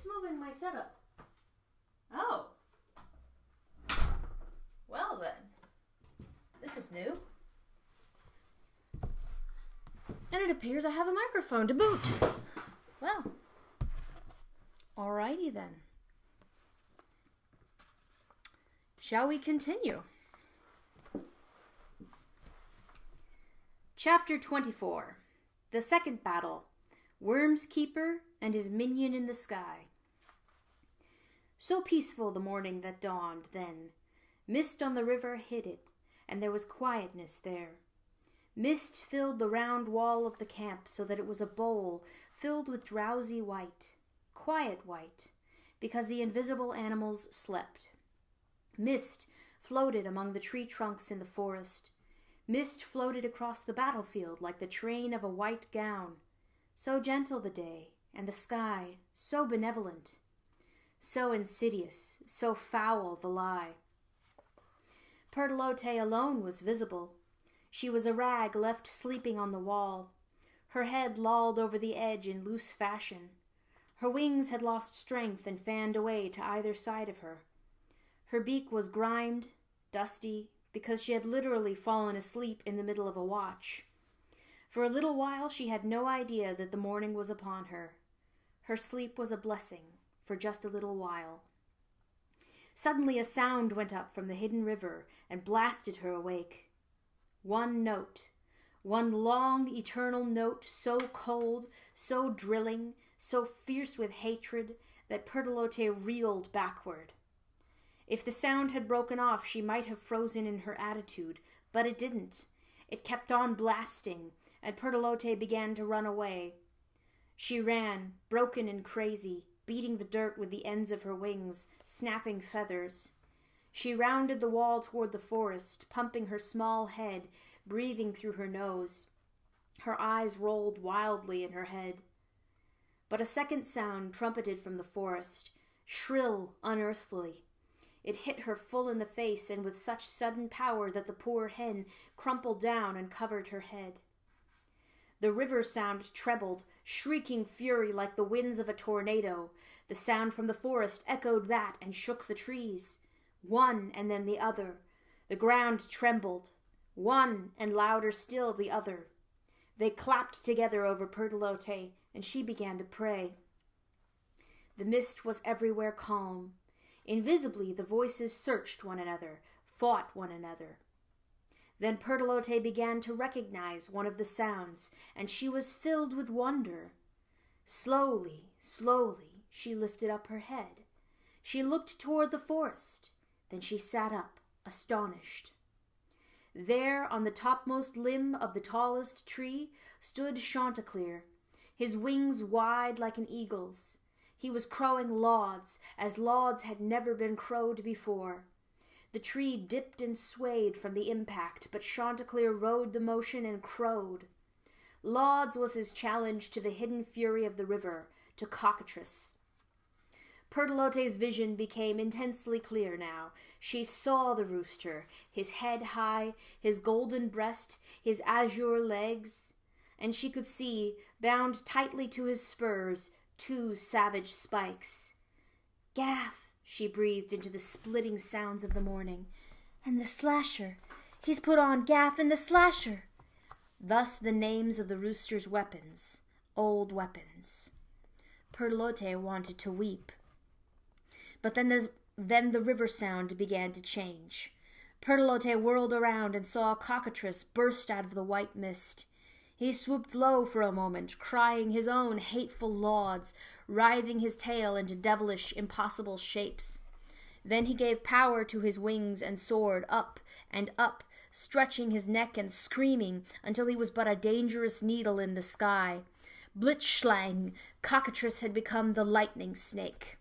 What's moving my setup? Oh. Well then. This is new. And it appears I have a microphone to boot. Well. Alrighty then. Shall we continue? Chapter 24. The Second Battle. Worm's Keeper and his minion in the sky. So peaceful the morning that dawned then. Mist on the river hid it, and there was quietness there. Mist filled the round wall of the camp so that it was a bowl filled with drowsy white, quiet white, because the invisible animals slept. Mist floated among the tree trunks in the forest. Mist floated across the battlefield like the train of a white gown. So gentle the day, and the sky so benevolent. So insidious, so foul the lie. Pertolote alone was visible. She was a rag left sleeping on the wall. Her head lolled over the edge in loose fashion. Her wings had lost strength and fanned away to either side of her. Her beak was grimed, dusty, because she had literally fallen asleep in the middle of a watch. For a little while she had no idea that the morning was upon her. Her sleep was a blessing, for just a little while. Suddenly a sound went up from the hidden river and blasted her awake. One note, one long, eternal note, so cold, so drilling, so fierce with hatred, that Pertolote reeled backward. If the sound had broken off, she might have frozen in her attitude, but it didn't. It kept on blasting, and Pertolote began to run away. She ran, broken and crazy, beating the dirt with the ends of her wings, snapping feathers. She rounded the wall toward the forest, pumping her small head, breathing through her nose. Her eyes rolled wildly in her head. But a second sound trumpeted from the forest, shrill, unearthly. It hit her full in the face, and with such sudden power that the poor hen crumpled down and covered her head. The river sound trebled, shrieking fury like the winds of a tornado. The sound from the forest echoed that and shook the trees. One and then the other. The ground trembled. One and louder still the other. They clapped together over Pertolote, and she began to pray. The mist was everywhere calm. Invisibly the voices searched one another, fought one another. Then Pertolote began to recognize one of the sounds, and she was filled with wonder. Slowly, slowly, she lifted up her head. She looked toward the forest. Then she sat up, astonished. There, on the topmost limb of the tallest tree, stood Chanticleer, his wings wide like an eagle's. He was crowing lauds, as lauds had never been crowed before. The tree dipped and swayed from the impact, but Chanticleer rode the motion and crowed. Lauds was his challenge to the hidden fury of the river, to cockatrice. Pertolote's vision became intensely clear now. She saw the rooster, his head high, his golden breast, his azure legs, and she could see, bound tightly to his spurs, 2 savage spikes. "Gaff," she breathed into the splitting sounds of the morning. "And the slasher. He's put on Gaff and the slasher." Thus the names of the rooster's weapons, old weapons. Pertolote wanted to weep. But then the river sound began to change. Pertolote whirled around and saw a cockatrice burst out of the white mist. He swooped low for a moment, crying his own hateful lauds, writhing his tail into devilish, impossible shapes. Then he gave power to his wings and soared up and up, stretching his neck and screaming until he was but a dangerous needle in the sky. Blitzschlang, cockatrice had become the lightning snake.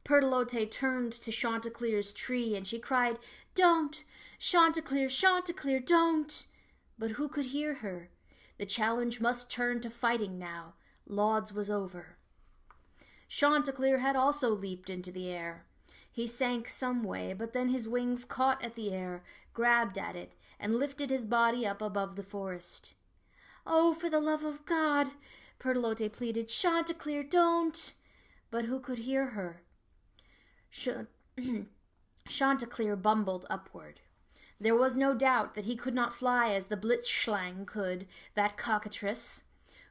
Pertolote turned to Chanticleer's tree, and she cried, "Don't! Chanticleer, Chanticleer, don't!" But who could hear her? The challenge must turn to fighting now. Lauds was over. Chanticleer had also leaped into the air. He sank some way, but then his wings caught at the air, grabbed at it, and lifted his body up above the forest. "Oh, for the love of God," Pertolote pleaded, "Chanticleer, don't!" But who could hear her? Chanticleer bumbled upward. There was no doubt that he could not fly as the Blitzschlang could, that cockatrice.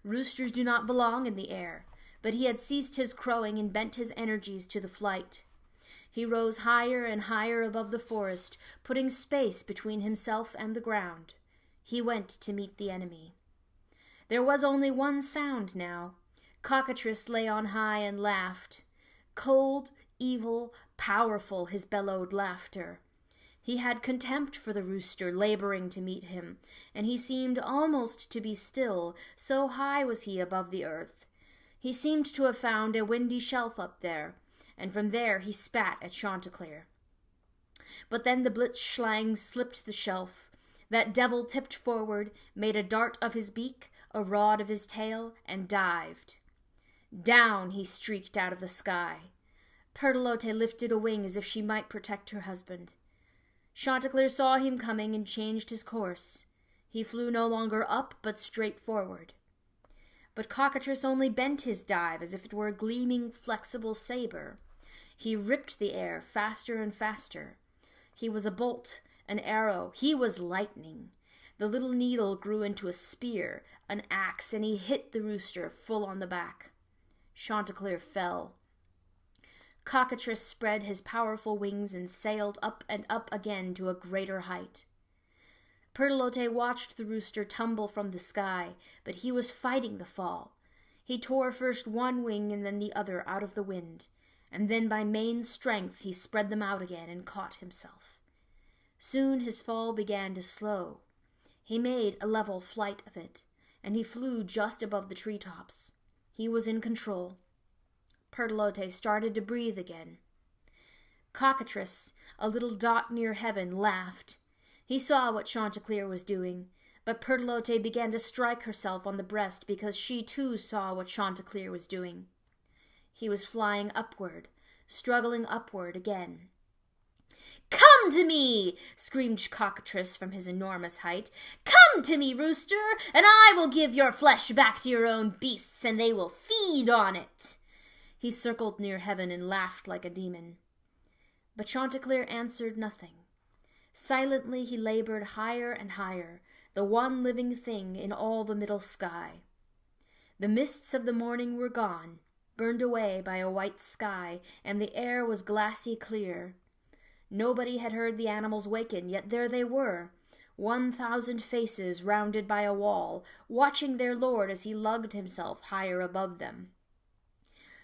Roosters do not belong in the air, but he had ceased his crowing and bent his energies to the flight. He rose higher and higher above the forest, putting space between himself and the ground. He went to meet the enemy. There was only one sound now. Cockatrice lay on high and laughed. Cold, evil, powerful his bellowed laughter. He had contempt for the rooster laboring to meet him, and he seemed almost to be still, so high was he above the earth. He seemed to have found a windy shelf up there, and from there he spat at Chanticleer. But then the Blitzschlang slipped the shelf. That devil tipped forward, made a dart of his beak, a rod of his tail, and dived. Down he streaked out of the sky. Pertelote lifted a wing as if she might protect her husband. Chanticleer saw him coming and changed his course. He flew no longer up, but straight forward. But Cockatrice only bent his dive as if it were a gleaming, flexible saber. He ripped the air faster and faster. He was a bolt, an arrow. He was lightning. The little needle grew into a spear, an axe, and he hit the rooster full on the back. Chanticleer fell. Cockatrice spread his powerful wings and sailed up and up again to a greater height. Pertelote watched the rooster tumble from the sky, but he was fighting the fall. He tore first one wing and then the other out of the wind, and then by main strength he spread them out again and caught himself. Soon his fall began to slow. He made a level flight of it, and he flew just above the treetops. He was in control. Pertelote started to breathe again. Cockatrice, a little dot near heaven, laughed. He saw what Chanticleer was doing, but Pertelote began to strike herself on the breast because she too saw what Chanticleer was doing. He was flying upward, struggling upward again. "Come to me!" screamed Cockatrice from his enormous height. "Come to me, rooster, and I will give your flesh back to your own beasts, and they will feed on it." He circled near heaven and laughed like a demon. But Chanticleer answered nothing. Silently he labored higher and higher, the one living thing in all the middle sky. The mists of the morning were gone, burned away by a white sky, and the air was glassy clear. Nobody had heard the animals waken, yet there they were, 1,000 faces rounded by a wall, watching their lord as he lugged himself higher above them.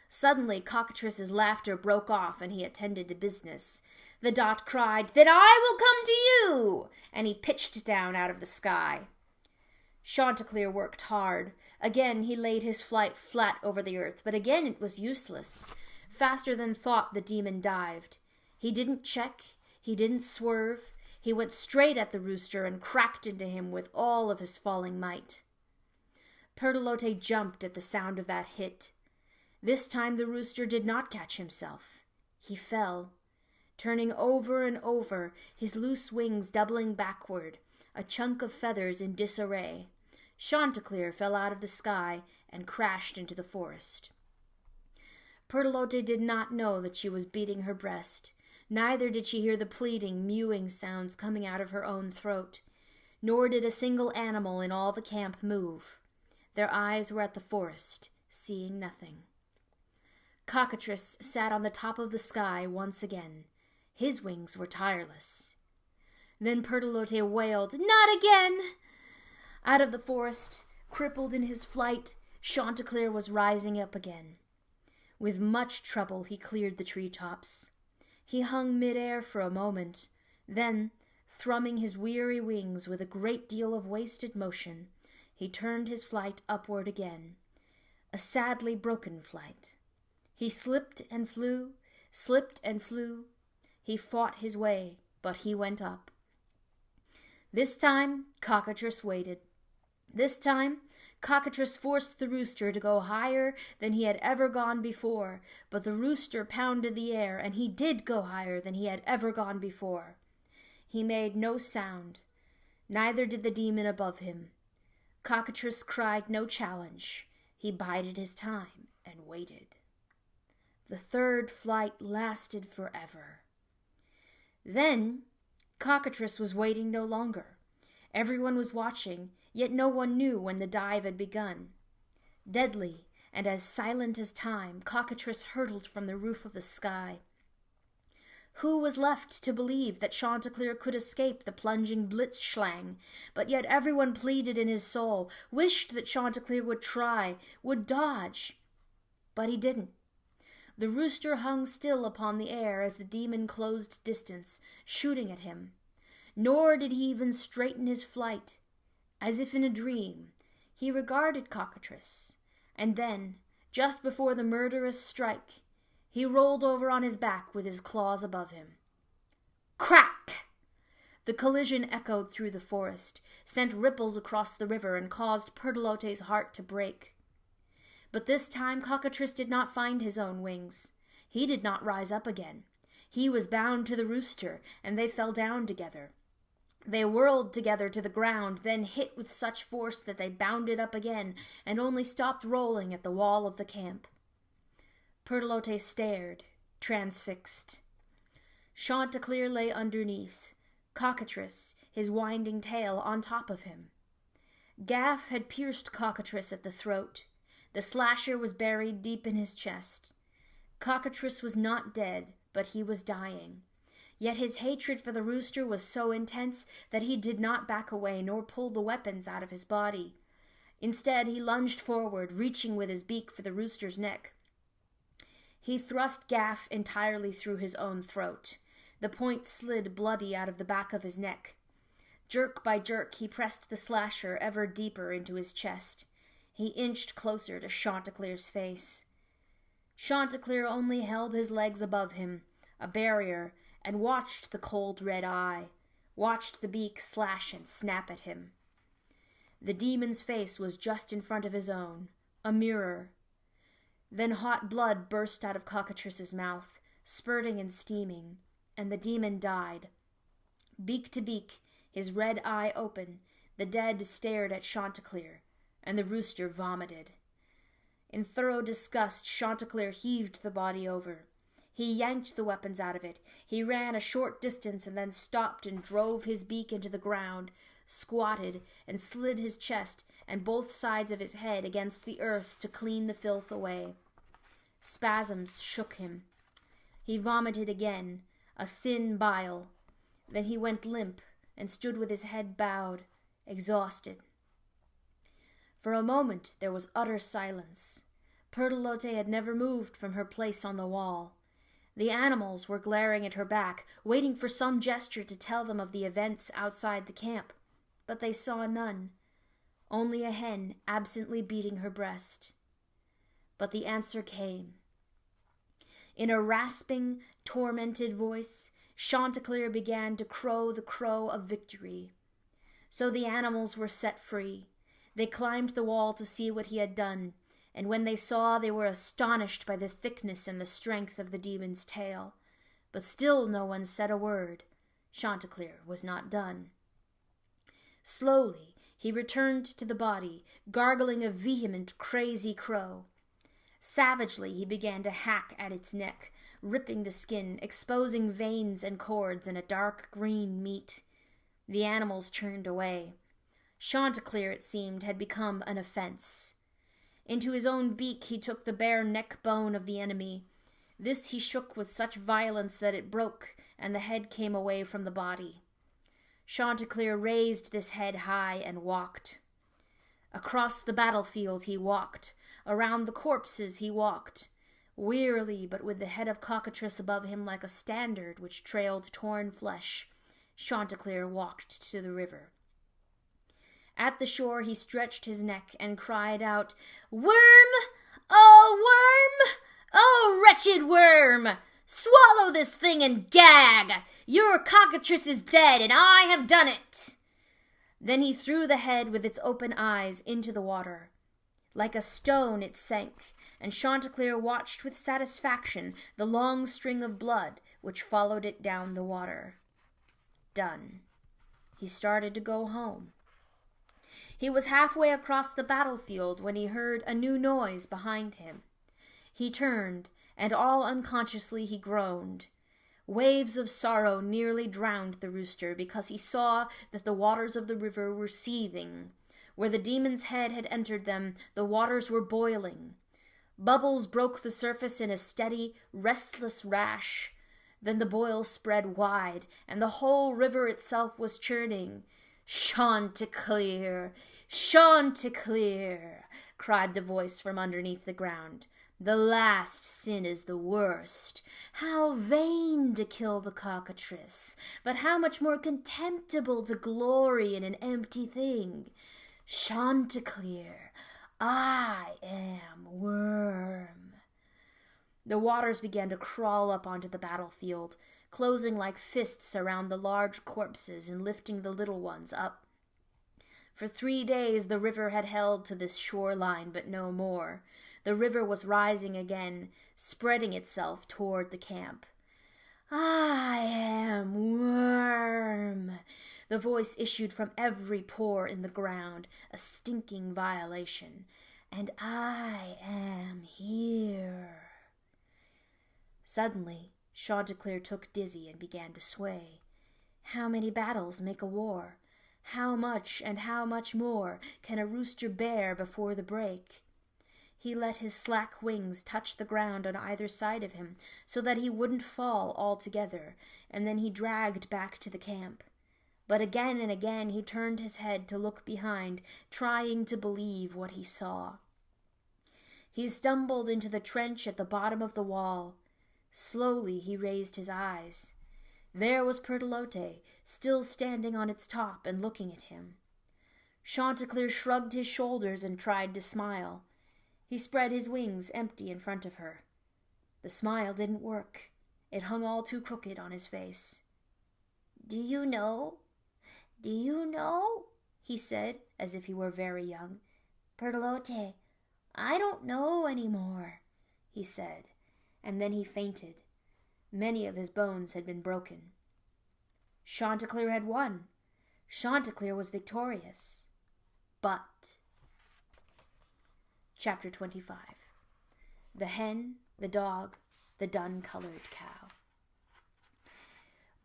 Suddenly Cockatrice's laughter broke off, and he attended to business. The dot cried, "Then I will come to you!" and he pitched down out of the sky. Chanticleer worked hard. Again he laid his flight flat over the earth, but again it was useless. Faster than thought the demon dived. He didn't check, he didn't swerve. He went straight at the rooster and cracked into him with all of his falling might. Pertelote jumped at the sound of that hit. This time the rooster did not catch himself. He fell, turning over and over, his loose wings doubling backward, a chunk of feathers in disarray. Chanticleer fell out of the sky and crashed into the forest. Pertelote did not know that she was beating her breast. Neither did she hear the pleading, mewing sounds coming out of her own throat. Nor did a single animal in all the camp move. Their eyes were at the forest, seeing nothing. Cockatrice sat on the top of the sky once again. His wings were tireless. Then Pertelote wailed, "Not again!" Out of the forest, crippled in his flight, Chanticleer was rising up again. With much trouble he cleared the treetops. He hung mid-air for a moment. Then, thrumming his weary wings with a great deal of wasted motion, he turned his flight upward again. A sadly broken flight. He slipped and flew, slipped and flew. He fought his way, but he went up. This time, Cockatrice waited. This time, Cockatrice forced the rooster to go higher than he had ever gone before, but the rooster pounded the air, and he did go higher than he had ever gone before. He made no sound. Neither did the demon above him. Cockatrice cried no challenge. He bided his time and waited. The third flight lasted forever. Then Cockatrice was waiting no longer. Everyone was watching, yet no one knew when the dive had begun. Deadly and as silent as time, Cockatrice hurtled from the roof of the sky. Who was left to believe that Chanticleer could escape the plunging blitzschlang? But yet everyone pleaded in his soul, wished that Chanticleer would try, would dodge. But he didn't. The rooster hung still upon the air as the demon closed distance, shooting at him. Nor did he even straighten his flight. As if in a dream, he regarded Cockatrice, and then, just before the murderous strike, he rolled over on his back with his claws above him. Crack! The collision echoed through the forest, sent ripples across the river, and caused Pertolote's heart to break. But this time Cockatrice did not find his own wings. He did not rise up again. He was bound to the rooster, and they fell down together. They whirled together to the ground, then hit with such force that they bounded up again, and only stopped rolling at the wall of the camp. Pertolote stared, transfixed. Chanticleer lay underneath, Cockatrice, his winding tail, on top of him. Gaff had pierced Cockatrice at the throat. The slasher was buried deep in his chest. Cockatrice was not dead, but he was dying. Yet his hatred for the rooster was so intense that he did not back away nor pull the weapons out of his body. Instead, he lunged forward, reaching with his beak for the rooster's neck. He thrust Gaff entirely through his own throat. The point slid bloody out of the back of his neck. Jerk by jerk, he pressed the slasher ever deeper into his chest. He inched closer to Chanticleer's face. Chanticleer only held his legs above him, a barrier, and watched the cold red eye, watched the beak slash and snap at him. The demon's face was just in front of his own, a mirror. Then hot blood burst out of Cockatrice's mouth, spurting and steaming, and the demon died. Beak to beak, his red eye open, the dead stared at Chanticleer, and the rooster vomited. In thorough disgust, Chanticleer heaved the body over. He yanked the weapons out of it. He ran a short distance and then stopped and drove his beak into the ground, squatted and slid his chest and both sides of his head against the earth to clean the filth away. Spasms shook him. He vomited again, a thin bile. Then he went limp and stood with his head bowed, exhausted. For a moment there was utter silence. Pertolote had never moved from her place on the wall. The animals were glaring at her back, waiting for some gesture to tell them of the events outside the camp, but they saw none, only a hen absently beating her breast. But the answer came. In a rasping, tormented voice, Chanticleer began to crow the crow of victory. So the animals were set free. They climbed the wall to see what he had done, and when they saw, they were astonished by the thickness and the strength of the demon's tail. But still no one said a word. Chanticleer was not done. Slowly he returned to the body, gargling a vehement, crazy crow. Savagely he began to hack at its neck, ripping the skin, exposing veins and cords and a dark green meat. The animals turned away. Chanticleer, it seemed, had become an offense. Into his own beak he took the bare neck bone of the enemy. This he shook with such violence that it broke, and the head came away from the body. Chanticleer raised this head high and walked. Across the battlefield he walked. Around the corpses he walked. Wearily, but with the head of Cockatrice above him like a standard which trailed torn flesh, Chanticleer walked to the river. At the shore he stretched his neck and cried out, "Worm! Oh, worm! Oh, wretched worm! Swallow this thing and gag! Your Cockatrice is dead, and I have done it!" Then he threw the head with its open eyes into the water. Like a stone it sank, and Chanticleer watched with satisfaction the long string of blood which followed it down the water. Done. He started to go home. He was halfway across the battlefield when he heard a new noise behind him. He turned, and all unconsciously he groaned. Waves of sorrow nearly drowned the rooster because he saw that the waters of the river were seething. Where the demon's head had entered them, the waters were boiling. Bubbles broke the surface in a steady, restless rash. Then the boils spread wide, and the whole river itself was churning. "Chanticleer! Chanticleer!" cried the voice from underneath the ground. "The last sin is the worst. How vain to kill the cockatrice, but how much more contemptible to glory in an empty thing. Chanticleer, I am Worm." The waters began to crawl up onto the battlefield, closing like fists around the large corpses and lifting the little ones up. For 3 days the river had held to this shoreline, but no more. The river was rising again, spreading itself toward the camp. "I am Worm." The voice issued from every pore in the ground, a stinking violation. "And I am here." Suddenly, Chanticleer took dizzy and began to sway. How many battles make a war? How much and how much more can a rooster bear before the break? He let his slack wings touch the ground on either side of him so that he wouldn't fall altogether, and then he dragged back to the camp. But again and again he turned his head to look behind, trying to believe what he saw. He stumbled into the trench at the bottom of the wall. Slowly he raised his eyes. There was Pertolote, still standing on its top and looking at him. Chanticleer shrugged his shoulders and tried to smile. He spread his wings empty in front of her. The smile didn't work. It hung all too crooked on his face. "Do you know? Do you know?" he said, as if he were very young. "Pertolote, I don't know any more," he said, and then he fainted. Many of his bones had been broken. Chanticleer had won. Chanticleer was victorious. But... Chapter 25. The Hen, the Dog, the Dun-Colored Cow.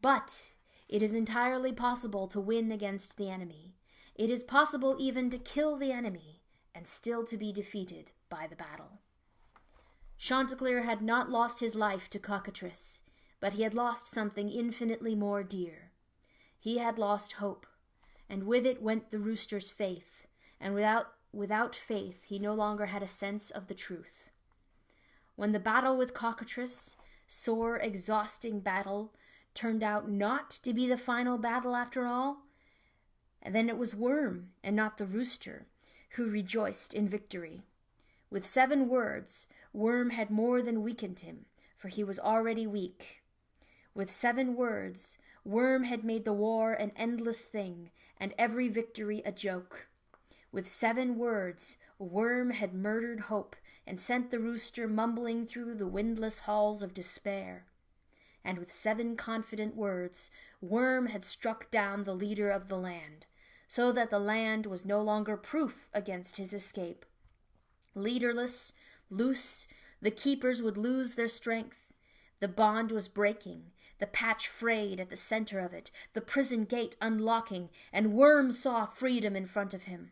But it is entirely possible to win against the enemy. It is possible even to kill the enemy, and still to be defeated by the battle. Chanticleer had not lost his life to cockatrice, but he had lost something infinitely more dear. He had lost hope, and with it went the rooster's faith, and without faith he no longer had a sense of the truth. When the battle with cockatrice, sore, exhausting battle, turned out not to be the final battle after all, then it was Worm, and not the rooster, who rejoiced in victory. With 7 words, Worm had more than weakened him, for he was already weak. With 7 words, Worm had made the war an endless thing, and every victory a joke. With 7 words, Worm had murdered hope, and sent the rooster mumbling through the windless halls of despair. And with 7 confident words, Worm had struck down the leader of the land, so that the land was no longer proof against his escape. Leaderless, loose, the keepers would lose their strength. The bond was breaking, the patch frayed at the center of it, the prison gate unlocking, and Worm saw freedom in front of him.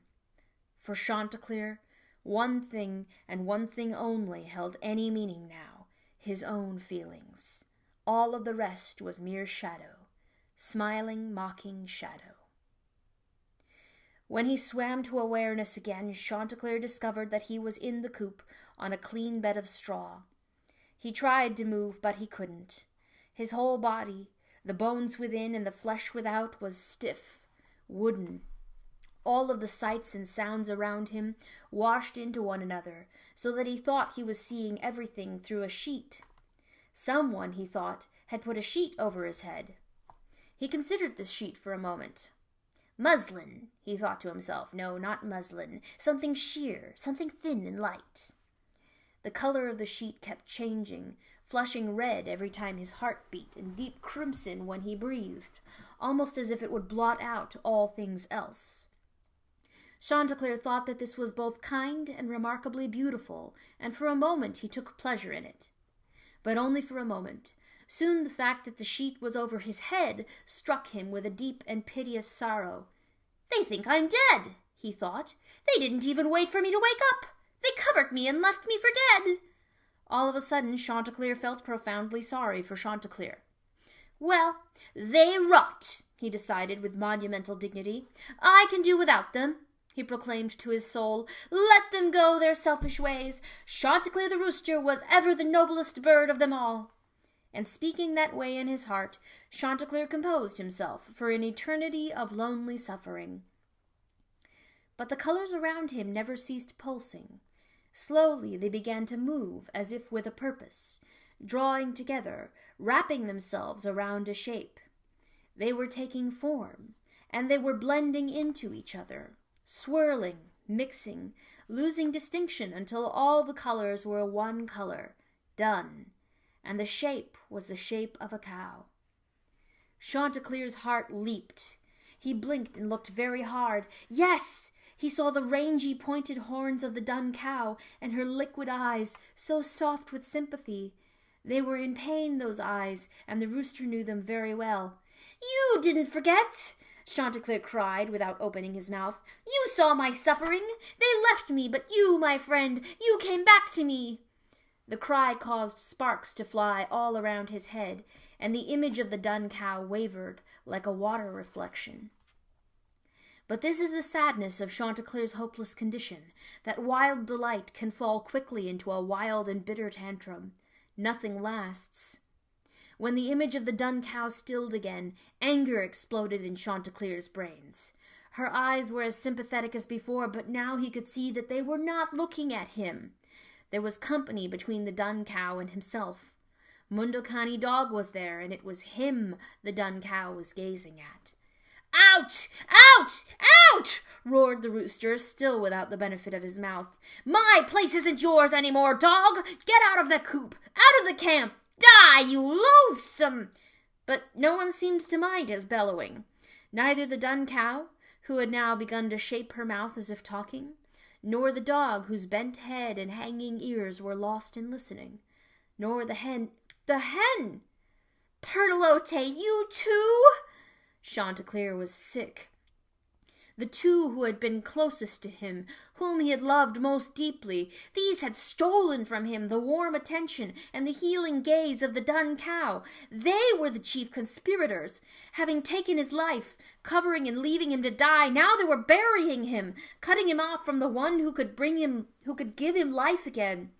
For Chanticleer, one thing and one thing only held any meaning now, his own feelings. All of the rest was mere shadow, smiling, mocking shadow. When he swam to awareness again, Chanticleer discovered that he was in the coop on a clean bed of straw. He tried to move, but he couldn't. His whole body, the bones within and the flesh without, was stiff, wooden. All of the sights and sounds around him washed into one another, so that he thought he was seeing everything through a sheet. Someone, he thought, had put a sheet over his head. He considered this sheet for a moment. Muslin, he thought to himself. No, not muslin. Something sheer, something thin and light. The color of the sheet kept changing, flushing red every time his heart beat, and deep crimson when he breathed, almost as if it would blot out all things else. Chanticleer thought that this was both kind and remarkably beautiful, and for a moment he took pleasure in it. but only for a moment. Soon the fact that the sheet was over his head struck him with a deep and piteous sorrow. "They think I'm dead," he thought. "They didn't even wait for me to wake up. They covered me and left me for dead." All of a sudden, Chanticleer felt profoundly sorry for Chanticleer. "Well, they rot," he decided with monumental dignity. "I can do without them," he proclaimed to his soul. "Let them go their selfish ways. Chanticleer the rooster was ever the noblest bird of them all." And speaking that way in his heart, Chanticleer composed himself for an eternity of lonely suffering. But the colors around him never ceased pulsing. Slowly they began to move as if with a purpose, drawing together, wrapping themselves around a shape. They were taking form, and they were blending into each other, swirling, mixing, losing distinction until all the colors were one color, done, and the shape was the shape of a cow. Chanticleer's heart leaped. He blinked and looked very hard. Yes! He saw the rangy, pointed horns of the dun cow, and her liquid eyes, so soft with sympathy. They were in pain, those eyes, and the rooster knew them very well. "You didn't forget!" Chanticleer cried without opening his mouth. "You saw my suffering! They left me, but you, my friend, you came back to me!" The cry caused sparks to fly all around his head, and the image of the dun cow wavered like a water reflection. But this is the sadness of Chanticleer's hopeless condition, that wild delight can fall quickly into a wild and bitter tantrum. Nothing lasts. When the image of the dun cow stilled again, anger exploded in Chanticleer's brains. Her eyes were as sympathetic as before, but now he could see that they were not looking at him. There was company between the dun cow and himself. Mundocani Dog was there, and it was him the dun cow was gazing at. "Out! Out! Out!" roared the rooster, still without the benefit of his mouth. "My place isn't yours any more, dog! Get out of the coop! Out of the camp! Die, you loathsome—" But no one seemed to mind his bellowing. Neither the dun cow, who had now begun to shape her mouth as if talking, nor the dog, whose bent head and hanging ears were lost in listening, nor the hen. The hen! "Perlote, you too?" Chanticleer was sick. The two who had been closest to him, whom he had loved most deeply, these had stolen from him the warm attention and the healing gaze of the dun cow. They were the chief conspirators. Having taken his life, covering and leaving him to die, now they were burying him, cutting him off from the one who could give him life again.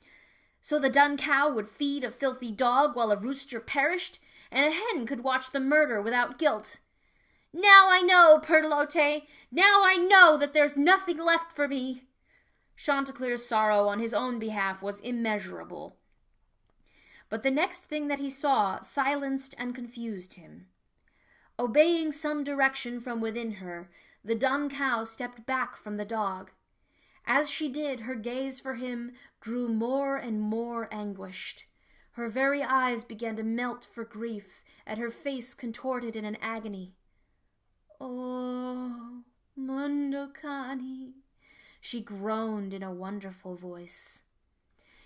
So the dun cow would feed a filthy dog while a rooster perished, and a hen could watch the murder without guilt. "Now I know, Perlote! Now I know that there's nothing left for me!" Chanticleer's sorrow on his own behalf was immeasurable. But the next thing that he saw silenced and confused him. Obeying some direction from within her, the dun cow stepped back from the dog. As she did, her gaze for him grew more and more anguished. Her very eyes began to melt for grief, and her face contorted in an agony. "Oh, Mundocani," she groaned in a wonderful voice.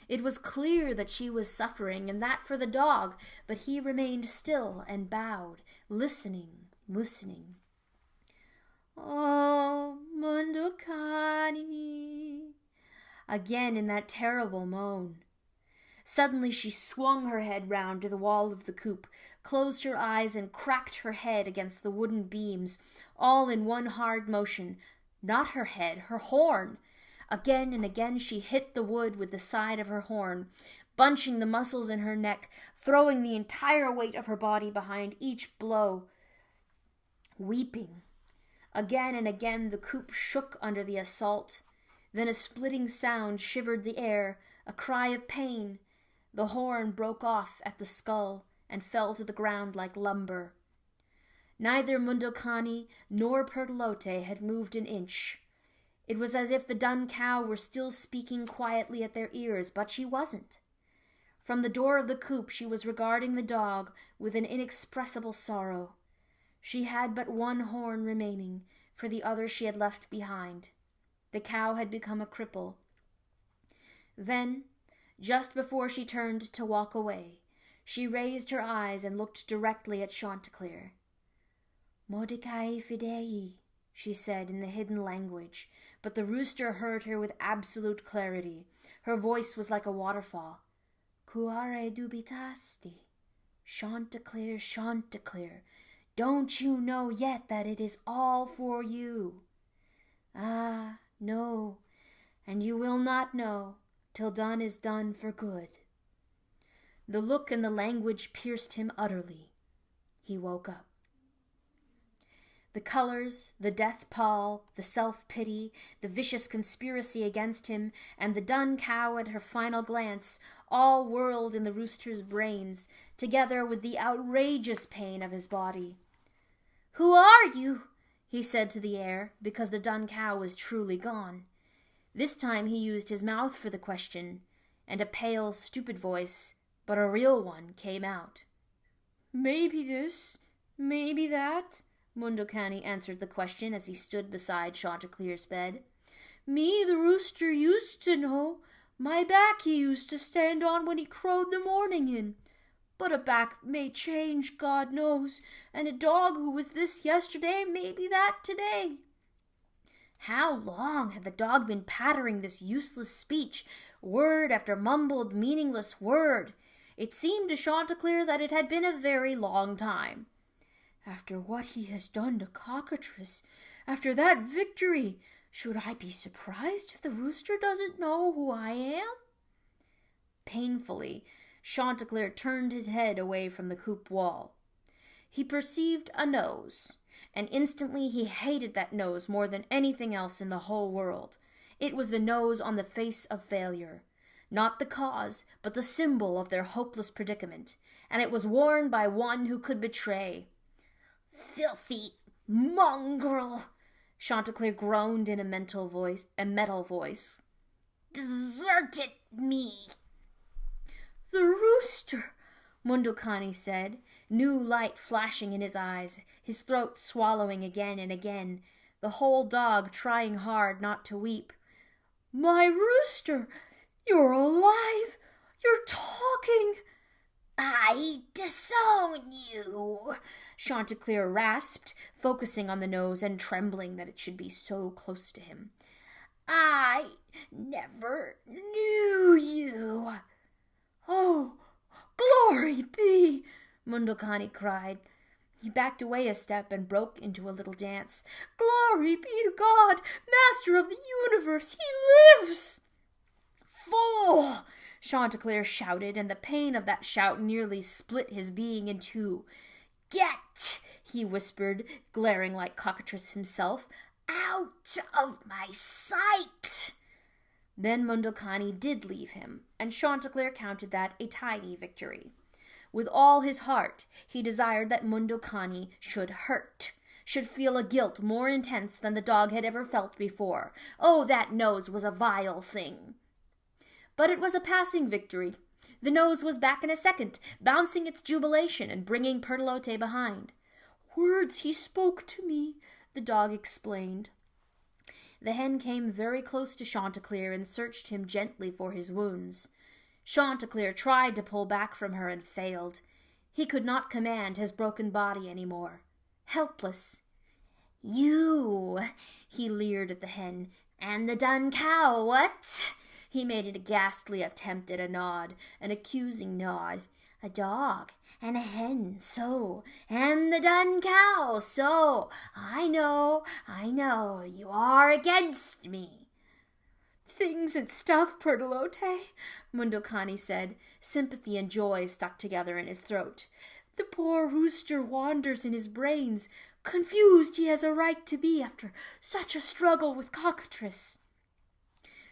It was clear that she was suffering, and that for the dog, but he remained still and bowed, listening. "Oh, Mundocani," again in that terrible moan. Suddenly she swung her head round to the wall of the coop, closed her eyes, and cracked her head against the wooden beams, all in one hard motion. Not her head, her horn. Again and again she hit the wood with the side of her horn, bunching the muscles in her neck, throwing the entire weight of her body behind each blow, weeping. Again and again the coop shook under the assault. Then a splitting sound shivered the air, a cry of pain. The horn broke off at the skull and fell to the ground like lumber. Neither Mundocani nor Perlote had moved an inch. It was as if the dun cow were still speaking quietly at their ears, but she wasn't. From the door of the coop she was regarding the dog with an inexpressible sorrow. She had but one horn remaining, for the other she had left behind. The cow had become a cripple. Then, just before she turned to walk away, She raised her eyes and looked directly at Chanticleer. "Mordecai fidei," she said in the hidden language, but the rooster heard her with absolute clarity. Her voice was like a waterfall. "Quare dubitasti? Chanticleer, Chanticleer, don't you know yet that it is all for you?" "Ah, no, and you will not know till done is done for good." The look and the language pierced him utterly. He woke up. The colors, the death pall, the self-pity, the vicious conspiracy against him, and the dun cow and her final glance all whirled in the rooster's brains, together with the outrageous pain of his body. "Who are you?" he said to the air, because the dun cow was truly gone. This time he used his mouth for the question, and a pale, stupid voice, but a real one, came out. "Maybe this, maybe that," Mundocani answered the question as he stood beside Chanticleer's bed. "Me the rooster used to know. My back he used to stand on when he crowed the morning in. But a back may change, God knows, and a dog who was this yesterday may be that today." How long had the dog been pattering this useless speech, word after mumbled, meaningless word? It seemed to Chanticleer that it had been a very long time. "After what he has done to Cockatrice, after that victory, should I be surprised if the rooster doesn't know who I am?" Painfully, Chanticleer turned his head away from the coop wall. He perceived a nose, and instantly he hated that nose more than anything else in the whole world. It was the nose on the face of failure. Not the cause, but the symbol of their hopeless predicament, and it was worn by one who could betray. "Filthy mongrel!" Chanticleer groaned in a metal voice. "Deserted me!" "The rooster!" Mundocani said, new light flashing in his eyes, his throat swallowing again and again, the whole dog trying hard not to weep. "My rooster! You're alive! You're talking!" "I disown you!" Chanticleer rasped, focusing on the nose and trembling that it should be so close to him. "I never knew you!" "Oh, glory be!" Mundocani cried. He backed away a step and broke into a little dance. "Glory be to God, Master of the Universe! He lives!" "Fool!" Chanticleer shouted, and the pain of that shout nearly split his being in two. "Get," he whispered, glaring like Cockatrice himself, "out of my sight!" Then Mundocani did leave him, and Chanticleer counted that a tiny victory. With all his heart, he desired that Mundocani should hurt, should feel a guilt more intense than the dog had ever felt before. Oh, that nose was a vile thing. But it was a passing victory. The nose was back in a second, bouncing its jubilation and bringing Pertolote behind. "Words he spoke to me," the dog explained. The hen came very close to Chanticleer and searched him gently for his wounds. Chanticleer tried to pull back from her and failed. He could not command his broken body any more. Helpless. "You," he leered at the hen, "and the dun cow, what?" He made a ghastly attempt at a nod, an accusing nod. "A dog and a hen, so, and the dun cow, so. I know, you are against me." "Things and stuff, Pertolote," Mundocani said, sympathy and joy stuck together in his throat. "The poor rooster wanders in his brains, confused he has a right to be after such a struggle with Cockatrice."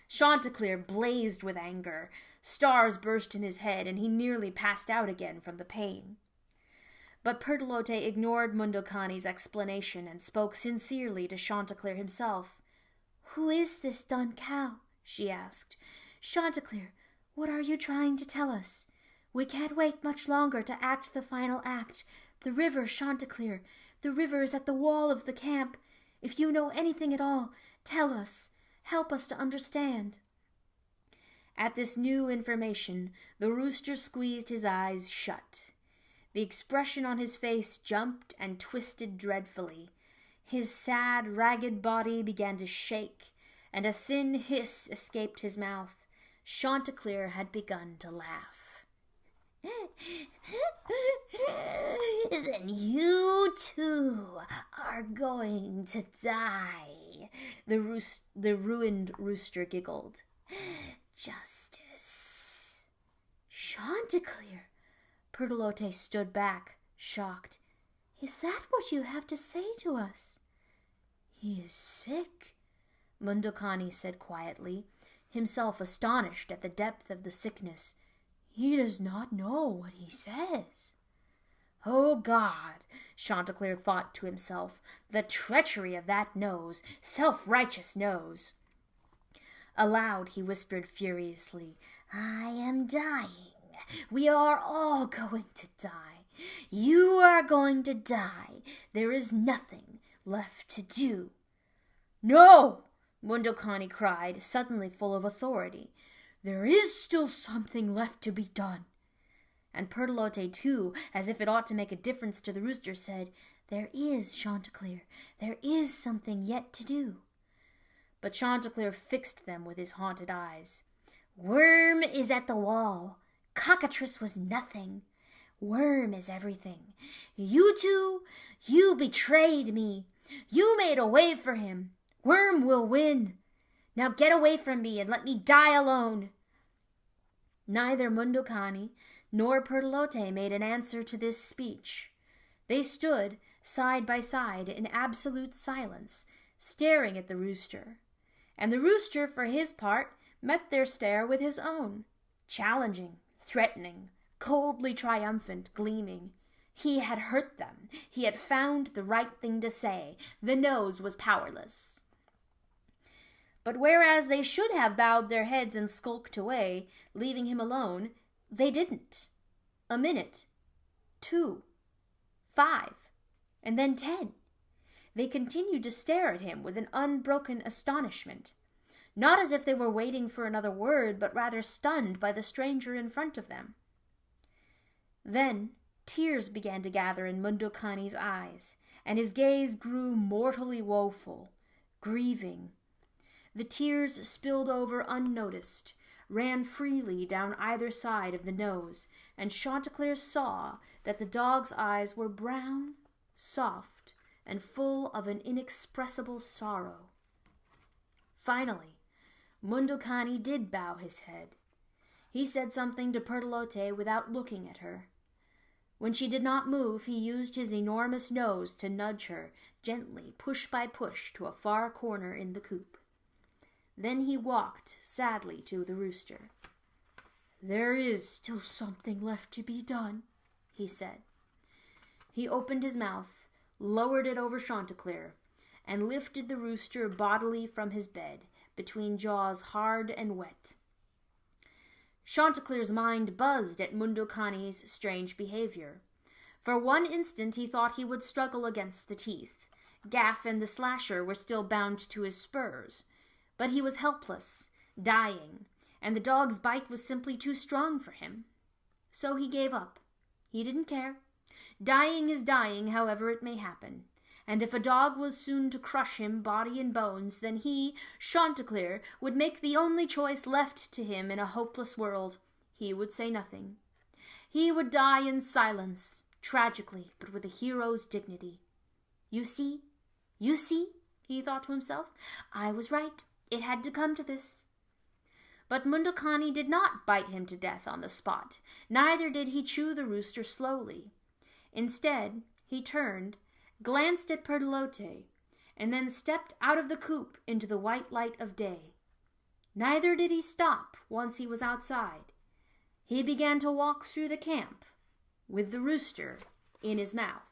Chanticleer blazed with anger. Stars burst in his head, and he nearly passed out again from the pain. But Pertolote ignored Mundocani's explanation and spoke sincerely to Chanticleer himself. "Who is this dun cow?" she asked. "Chanticleer, what are you trying to tell us? We can't wait much longer to act the final act. The river, Chanticleer, the river is at the wall of the camp. If you know anything at all, tell us. Help us to understand." At this new information, the rooster squeezed his eyes shut. The expression on his face jumped and twisted dreadfully. His sad, ragged body began to shake, and a thin hiss escaped his mouth. Chanticleer had begun to laugh. "Then you too are going to die," the ruined rooster giggled. "Justice." "Chanticleer!" Pertolote stood back, shocked. "Is that what you have to say to us?" "He is sick," Mundocani said quietly, himself astonished at the depth of the sickness. "He does not know what he says." "Oh God," Chanticleer thought to himself, "the treachery of that nose, self-righteous nose." Aloud he whispered furiously, "I am dying. We are all going to die. You are going to die. There is nothing left to do." "No!" Mundocani cried, suddenly full of authority. "There is still something left to be done." And Pertolote, too, as if it ought to make a difference to the rooster, said, "There is, Chanticleer. There is something yet to do." But Chanticleer fixed them with his haunted eyes. "Worm is at the wall. Cockatrice was nothing. Worm is everything. You two, you betrayed me. You made a way for him. Worm will win. Now get away from me and let me die alone." Neither Mundocani nor Pertolote made an answer to this speech. They stood side by side in absolute silence, staring at the rooster. And the rooster, for his part, met their stare with his own, challenging, threatening, coldly triumphant, gleaming. He had hurt them. He had found the right thing to say. The nose was powerless. But whereas they should have bowed their heads and skulked away, leaving him alone, they didn't. A minute, 2, 5, and then 10. They continued to stare at him with an unbroken astonishment, not as if they were waiting for another word, but rather stunned by the stranger in front of them. Then tears began to gather in Mundocani's eyes, and his gaze grew mortally woeful, grieving. The tears spilled over unnoticed, ran freely down either side of the nose, and Chanticleer saw that the dog's eyes were brown, soft, and full of an inexpressible sorrow. Finally, Mundocani did bow his head. He said something to Pertolote without looking at her. When she did not move, he used his enormous nose to nudge her, gently, push by push, to a far corner in the coop. Then he walked sadly to the rooster. "There is still something left to be done," he said. He opened his mouth, lowered it over Chanticleer, and lifted the rooster bodily from his bed, between jaws hard and wet. Chanticleer's mind buzzed at Mundocani's strange behavior. For one instant he thought he would struggle against the teeth. Gaff and the slasher were still bound to his spurs. But he was helpless, dying, and the dog's bite was simply too strong for him. So he gave up. He didn't care. Dying is dying, however it may happen. And if a dog was soon to crush him body and bones, then he, Chanticleer, would make the only choice left to him in a hopeless world. He would say nothing. He would die in silence, tragically, but with a hero's dignity. You see, he thought to himself, I was right. It had to come to this. But Mundocani did not bite him to death on the spot. Neither did he chew the rooster slowly. Instead, he turned, glanced at Pertolote, and then stepped out of the coop into the white light of day. Neither did he stop once he was outside. He began to walk through the camp, with the rooster in his mouth.